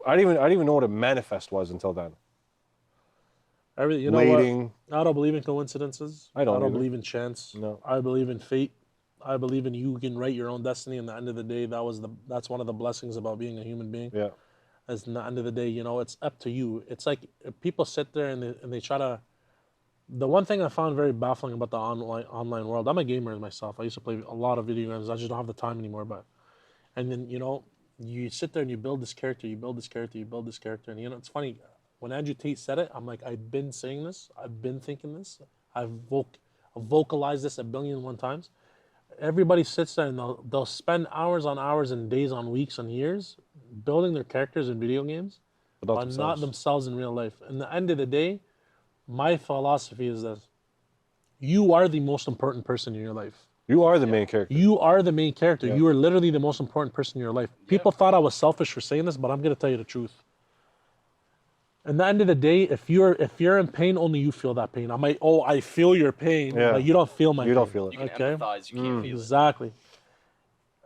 I didn't even know what a manifest was until then. You know Waiting. what? I don't believe in coincidences. I don't either. believe in chance. No. I believe in fate. I believe in you can write your own destiny. And at the end of the day, that's one of the blessings about being a human being. Yeah. As at the end of the day, you know, it's up to you. It's like people sit there and they try to. The one thing I found very baffling about the online world, I'm a gamer myself. I used to play a lot of video games. I just don't have the time anymore. And then, you know, you sit there and you build this character, you build this character, you build this character. And, you know, it's funny. When Andrew Tate said it, I'm like, I've been saying this. I've been thinking this. I've vocalized this 1,000,000,001 times. Everybody sits there and they'll spend hours on hours and days on weeks and years building their characters in video games, but not themselves in real life. And at the end of the day, my philosophy is this. You are the most important person in your life. You are the main character. You are the main character. Yeah. You are literally the most important person in your life. People thought I was selfish for saying this, but I'm going to tell you the truth. At the end of the day, if you're in pain, only you feel that pain. I feel your pain. Yeah. But you don't feel my pain. You don't feel it. You can empathize, you can't feel it. Exactly.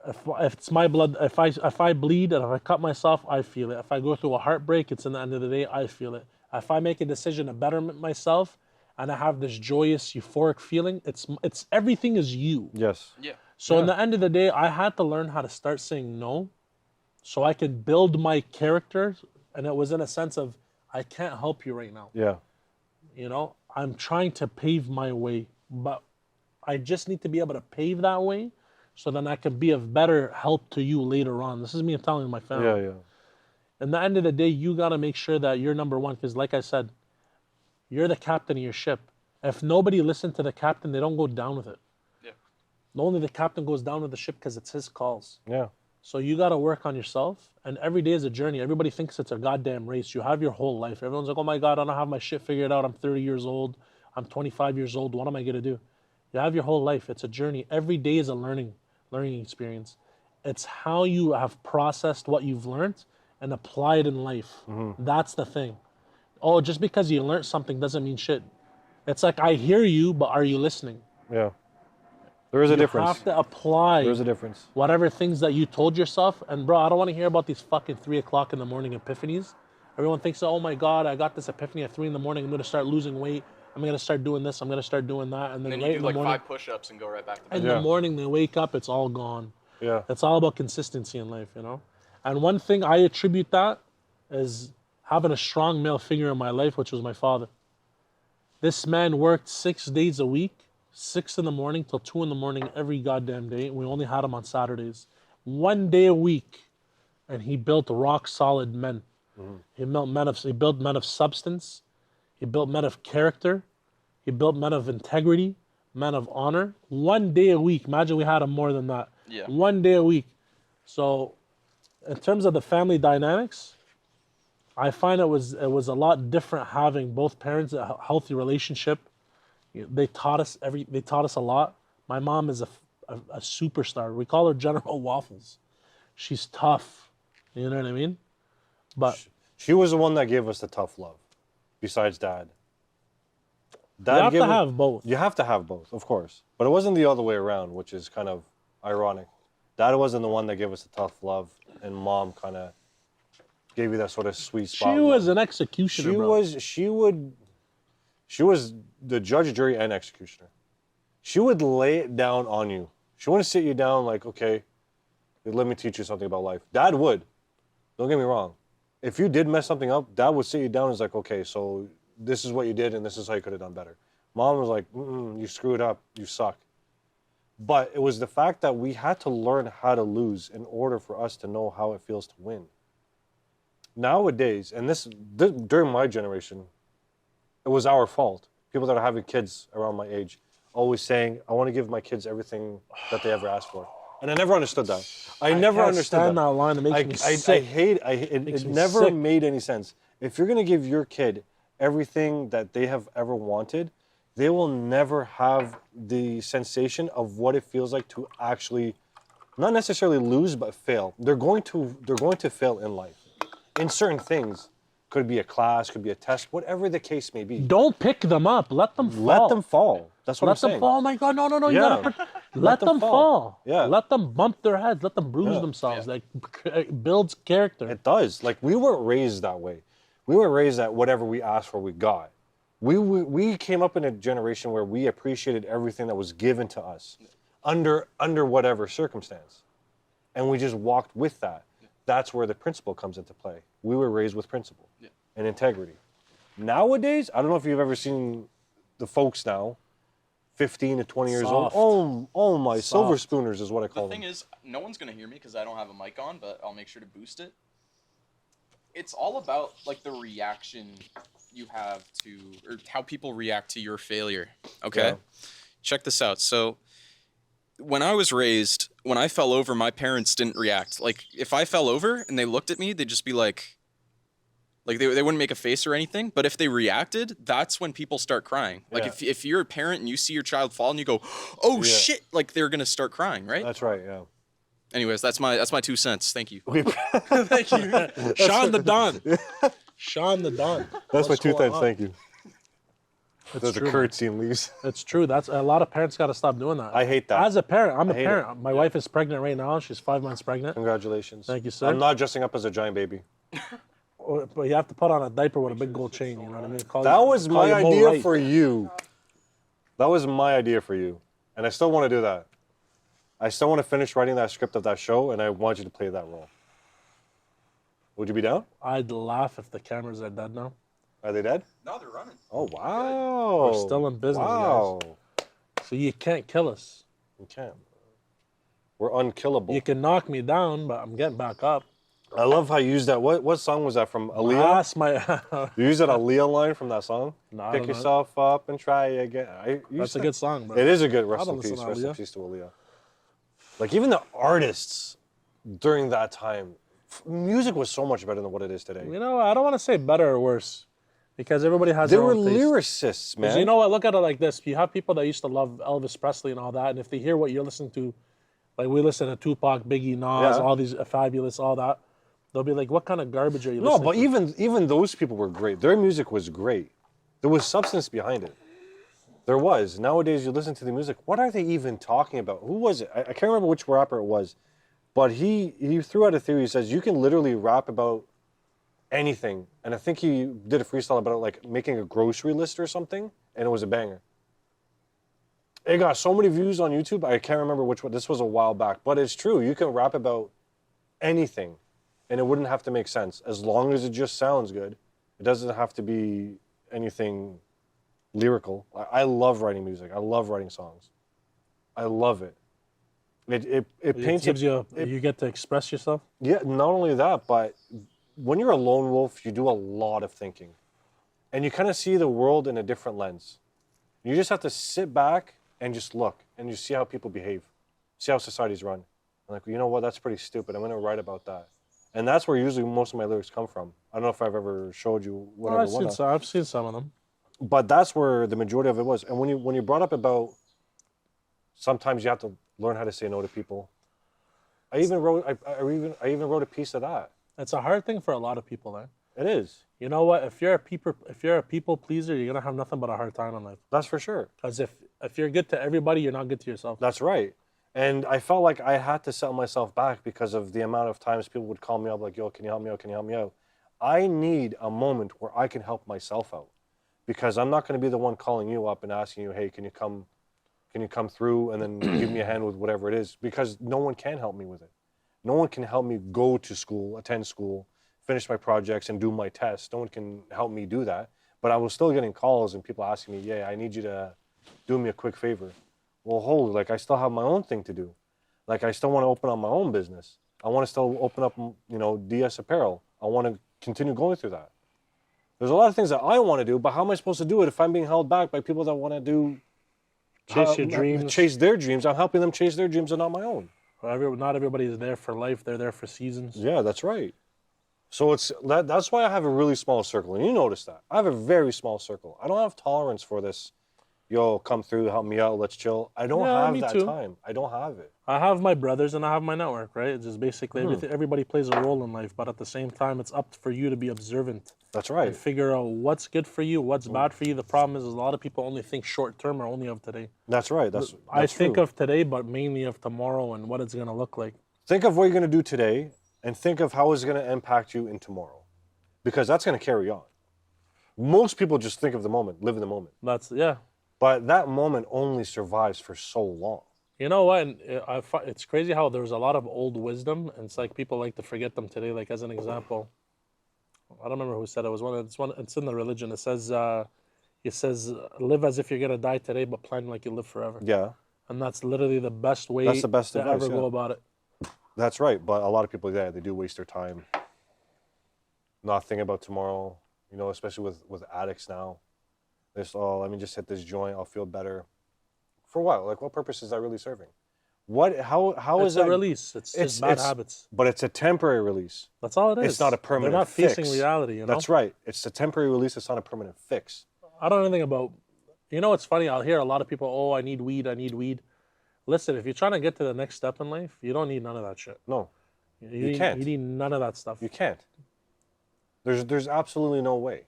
If it's my blood, if I bleed and if I cut myself, I feel it. If I go through a heartbreak, it's in the end of the day, I feel it. If I make a decision to betterment myself and I have this joyous, euphoric feeling, it's everything is you. Yes. Yeah. So in the end of the day, I had to learn how to start saying no so I could build my character. And it was in a sense of, I can't help you right now. Yeah. You know, I'm trying to pave my way, but I just need to be able to pave that way so then I can be of better help to you later on. This is me telling my family. Yeah, yeah. In the end of the day, you got to make sure that you're number one because like I said, you're the captain of your ship. If nobody listened to the captain, they don't go down with it. Yeah. Only the captain goes down with the ship because it's his calls. Yeah. So you got to work on yourself. And every day is a journey. Everybody thinks it's a goddamn race. You have your whole life. Everyone's like, oh my God, I don't have my shit figured out. I'm 30 years old. I'm 25 years old. What am I going to do? You have your whole life. It's a journey. Every day is a learning experience. It's how you have processed what you've learned and apply it in life. Mm-hmm. That's the thing. Oh, just because you learned something doesn't mean shit. It's like, I hear you, but are you listening? Yeah. There is a difference. You have to apply. There's a difference. Whatever things that you told yourself. And bro, I don't want to hear about these fucking 3 o'clock in the morning epiphanies. Everyone thinks, oh my God, I got this epiphany at 3 in the morning. I'm going to start losing weight. I'm going to start doing this. I'm going to start doing that. And then you right do in the like morning, 5 push-ups and go right back to bed. in the morning, they wake up, it's all gone. Yeah. It's all about consistency in life, you know? And one thing I attribute that is having a strong male figure in my life, which was my father. This man worked 6 days a week. 6 in the morning till 2 in the morning every goddamn day. We only had him on Saturdays. 1 day a week. And he built rock solid men. Mm-hmm. He built men of substance. He built men of character. He built men of integrity, men of honor. 1 day a week. Imagine we had him more than that. Yeah. 1 day a week. So in terms of the family dynamics, I find it was a lot different having both parents, a healthy relationship. They taught us a lot. My mom is a superstar. We call her General Waffles. She's tough. You know what I mean? But she was the one that gave us the tough love, besides Dad. You have to have both. You have to have both, of course. But it wasn't the other way around, which is kind of ironic. Dad wasn't the one that gave us the tough love, and Mom kind of gave you that sort of sweet spot. She was an executioner, bro. She was the judge, jury, and executioner. She would lay it down on you. She wouldn't sit you down like, okay, let me teach you something about life. Dad would. Don't get me wrong. If you did mess something up, Dad would sit you down and was like, okay, so this is what you did and this is how you could have done better. Mom was like, you screwed up, you suck. But it was the fact that we had to learn how to lose in order for us to know how it feels to win. Nowadays, and this during my generation, it was our fault. People that are having kids around my age, always saying, I want to give my kids everything that they ever asked for. And I never understood that. I never understood that. Line. It makes me sick. It never made any sense. If you're going to give your kid everything that they have ever wanted, they will never have the sensation of what it feels like to actually, not necessarily lose, but fail. They're going to fail in life. In certain things. Could be a class, could be a test, whatever the case may be. Don't pick them up. Let them fall. Let them fall. That's what I'm saying. Let them fall. Oh my God, no. Yeah. Let them fall. Yeah. Let them bump their heads. Let them bruise themselves. Yeah. Like, it builds character. It does. Like, we weren't raised that way. We were raised that whatever we asked for, we got. We came up in a generation where we appreciated everything that was given to us under whatever circumstance. And we just walked with that. That's where the principle comes into play. We were raised with principle and integrity. Nowadays, I don't know if you've ever seen the folks now, 15 to 20 years Soft. old. Oh my, Soft. silver spooners is what I call The them. thing is, no one's gonna hear me because I don't have a mic on, but I'll make sure to boost it. It's all about like the reaction you have to, or how people react to your failure. Okay, Yeah. check this out. So, when I was raised, when I fell over, my parents didn't react. Like, if I fell over and they looked at me, they'd just be like they wouldn't make a face or anything. But if they reacted, that's when people start crying. Like, Yeah. if you're a parent and you see your child fall and you go, "Oh Yeah. shit!" Like, they're gonna start crying, right? That's right, yeah. Anyways, that's my 2 cents. Thank you. Thank you. Sean the Don. Sean the Don. That's my What's 2 going cents, on? thank you. It's There's a true. curtsy and leaves. It's true. That's a lot of parents got to stop doing that. I hate that. As a parent, I'm a I hate parent. My wife is pregnant right now. She's 5 months pregnant. Congratulations. Thank you, sir. I'm not dressing up as a giant baby. But you have to put on a diaper with a big gold chain. You know what I mean? That was call my you Moe idea Right. for you. That was my idea for you. And I still want to do that. I still want to finish writing that script of that show, and I want you to play that role. Would you be down? I'd laugh if the cameras are dead now. Are they dead? No, they're running. Oh, wow. We're still in business, wow. So you can't kill us. You can't. We're unkillable. You can knock me down, but I'm getting back up. I love how you used that. What song was that from? Aaliyah? That's my. You used that Aaliyah line from that song? No, I Pick don't know. yourself up and try again. That's a good song, bro. It is a good rest don't in peace. listen to Rest in Aaliyah. peace to Aaliyah. Like, even the artists during that time, music was so much better than what it is today. You know, I don't want to say better or worse, because everybody has They their were own taste. lyricists, 'Cause man. you know what? Look at it like this. You have people that used to love Elvis Presley and all that, and if they hear what you're listening to, like we listen to Tupac, Biggie, Nas, Yeah. all these Fabulous, all that, they'll be like, "What kind of garbage are you No, listening but to?" even those people were great. Their music was great. There was substance behind it. There was. Nowadays, you listen to the music. What are they even talking about? Who was it? I can't remember which rapper it was, but he threw out a theory. He says you can literally rap about anything, and I think he did a freestyle about like making a grocery list or something, and it was a banger. It got so many views on YouTube. I can't remember which one. This was a while back, but it's true. You can rap about anything, and it wouldn't have to make sense as long as it just sounds good. It doesn't have to be anything lyrical. I love writing music. I love writing songs. I love it. It It paints gives a, you get to express yourself. yeah, not only that, but when you're a lone wolf, you do a lot of thinking. And you kind of see the world in a different lens. You just have to sit back and just look and you see how people behave, see how societies run. I'm like, you know what, that's pretty stupid. I'm going to write about that. And that's where usually most of my lyrics come from. I don't know if I've ever showed you whatever one. I've seen some of them. But that's where the majority of it was. And when you brought up about sometimes you have to learn how to say no to people, I even wrote a piece of that. It's a hard thing for a lot of people, man. It is. You know what? If you're a people pleaser, you're gonna have nothing but a hard time in life. That's for sure. Because if you're good to everybody, you're not good to yourself. That's right. And I felt like I had to set myself back because of the amount of times people would call me up like, yo, can you help me out? Can you help me out? I need a moment where I can help myself out. Because I'm not going to be the one calling you up and asking you, hey, can you come through and then give me a hand with whatever it is? Because no one can help me with it. No one can help me go to school, attend school, finish my projects and do my tests. No one can help me do that. But I was still getting calls and people asking me, yeah, I need you to do me a quick favor. Well, holy, like I still have my own thing to do. Like I still want to open up my own business. I want to still open up, DS Apparel. I want to continue going through that. There's a lot of things that I want to do, but how am I supposed to do it if I'm being held back by people that want to do Chase your dreams. chase their dreams? I'm helping them chase their dreams and not my own. Not everybody is there for life. They're there for seasons. Yeah, that's right. So that's why I have a really small circle, and you notice that. I have a very small circle. I don't have tolerance for this, yo, come through, help me out, let's chill. I don't Yeah, have me that too. time. I don't have it. I have my brothers and I have my network, right? It's just basically everything. Everybody plays a role in life, but at the same time, it's up for you to be observant That's and right. figure out what's good for you, what's bad for you. The problem is a lot of people only think short term or only of today. That's right. That's I think true. of today, but mainly of tomorrow and what it's gonna look like. Think of what you're going to do today and think of how it's going to impact you in tomorrow, because that's going to carry on. Most people just think of the moment, live in the moment. Yeah. But that moment only survives for so long. You know what? And it's crazy how there's a lot of old wisdom, and it's like people like to forget them today. Like as an example, I don't remember who said it. It was one. It's in the religion. It says, live as if you're gonna die today, but plan like you live forever. Yeah, And that's literally the best way that's the best to advice, ever go yeah. about it. That's right. But a lot of people, yeah, they do waste their time not thinking about tomorrow. You know, especially with addicts now. This, oh, let me just hit this joint. I'll feel better. For what? Like, what purpose is that really serving? What? How It's is a that? release. It's just bad habits. But it's a temporary release. That's all it is. It's not a permanent They're not fix. facing reality, you know? That's right. It's a temporary release. It's not a permanent fix. I don't know anything about... You know what's funny? I'll hear a lot of people, oh, I need weed. Listen, if you're trying to get to the next step in life, you don't need none of that shit. No, You can't. You need none of that stuff. you can't. There's absolutely no way.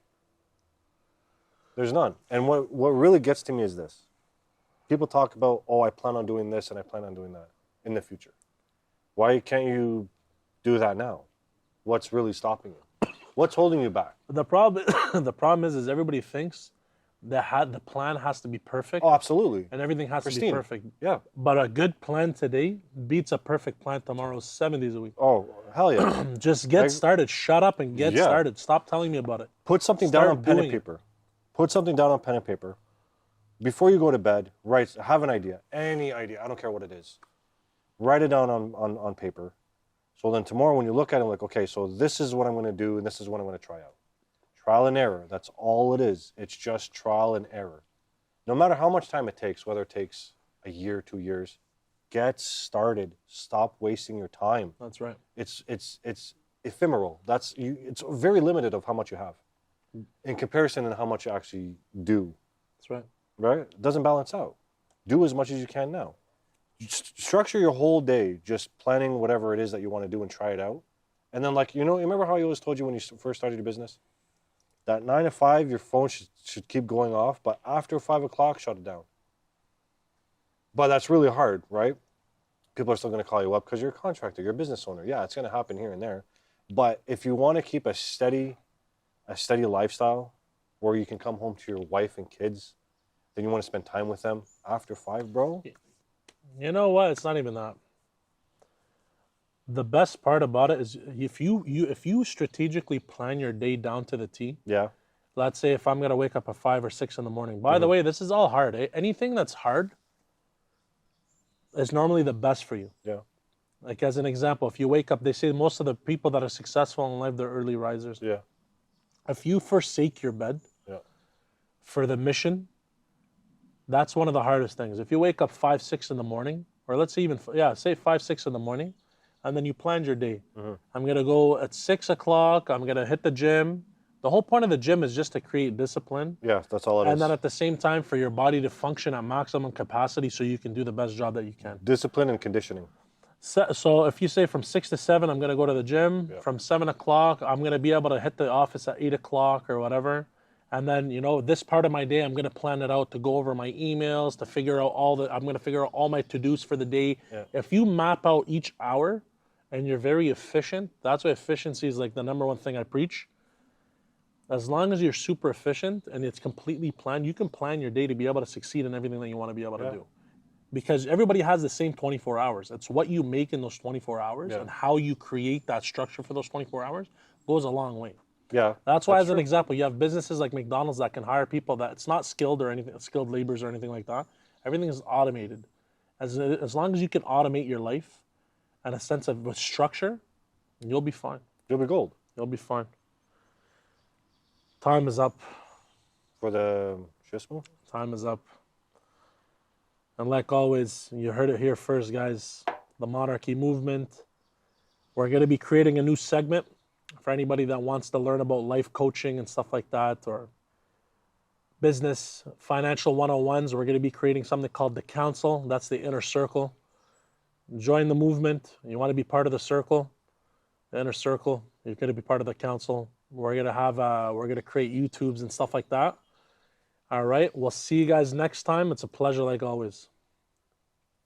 There's none. And what really gets to me is this. People talk about, oh, I plan on doing this and I plan on doing that in the future. Why can't you do that now? What's really stopping you? What's holding you back? The problem is everybody thinks that the plan has to be perfect. Oh, absolutely. And everything has to be Pristine. perfect. Yeah. But a good plan today beats a perfect plan tomorrow 7 days a week. Oh, hell yeah. Just get started. Shut up and get Yeah. started. Stop telling me about it. Put something Start down on pen and doing it. paper. Put something down on pen and paper. Before you go to bed, have an idea. Any idea. I don't care what it is. Write it down on paper. So then tomorrow when you look at it, like, okay, so this is what I'm going to do and this is what I'm going to try out. Trial and error. That's all it is. It's just trial and error. No matter how much time it takes, whether it takes a year, 2 years, get started. Stop wasting your time. That's right. It's ephemeral. It's very limited of how much you have in comparison to how much you actually do. That's right. Right? It doesn't balance out. Do as much as you can now. Structure your whole day just planning whatever it is that you want to do and try it out. And then, like, you remember how I always told you when you first started your business? That 9 to 5, your phone should keep going off, but after 5 o'clock, shut it down. But that's really hard, right? People are still going to call you up because you're a contractor, you're a business owner. Yeah, it's going to happen here and there. But if you want to keep a steady lifestyle where you can come home to your wife and kids, then you want to spend time with them after 5, bro? You know what? It's not even that. The best part about it is if you strategically plan your day down to the T. Yeah. Let's say if I'm gonna wake up at 5 or 6 in the morning. By the way, this is all hard. Eh? Anything that's hard is normally the best for you. Yeah. Like as an example, if you wake up, they say most of the people that are successful in life, they're early risers. Yeah. If you forsake your bed Yeah. for the mission, that's one of the hardest things. If you wake up 5, 6 in the morning, or let's say say 5, 6 in the morning, and then you planned your day. I'm gonna go at 6 o'clock. I'm gonna hit the gym. The whole point of the gym is just to create discipline. Yeah, that's all it is. And then at the same time, for your body to function at maximum capacity, so you can do the best job that you can. Discipline and conditioning. So if you say from 6 to 7, I'm gonna go to the gym. Yeah. From 7 o'clock, I'm gonna be able to hit the office at 8 o'clock or whatever. And then, this part of my day, I'm going to plan it out to go over my emails, to figure out I'm going to figure out all my to-dos for the day. Yeah. If you map out each hour and you're very efficient, that's why efficiency is like the number one thing I preach. As long as you're super efficient and it's completely planned, you can plan your day to be able to succeed in everything that you want to be able to do. Because everybody has the same 24 hours. It's what you make in those 24 hours and how you create that structure for those 24 hours goes a long way. Yeah. That's why, as an example, you have businesses like McDonald's that can hire people that it's not skilled or anything, skilled laborers or anything like that. Everything is automated. As long as you can automate your life and a sense of structure, you'll be fine. You'll be gold. You'll be fine. Time is up. For the Shismo? Time is up. And like always, you heard it here first, guys. The Monarchy movement. We're going to be creating a new segment for anybody that wants to learn about life coaching and stuff like that, or business, financial 101s. We're going to be creating something called the Council. That's the inner circle. Join the movement. You want to be part of the circle, the inner circle. You're going to be part of the council. We're going to have, we're going to create YouTubes and stuff like that. All right. We'll see you guys next time. It's a pleasure like always.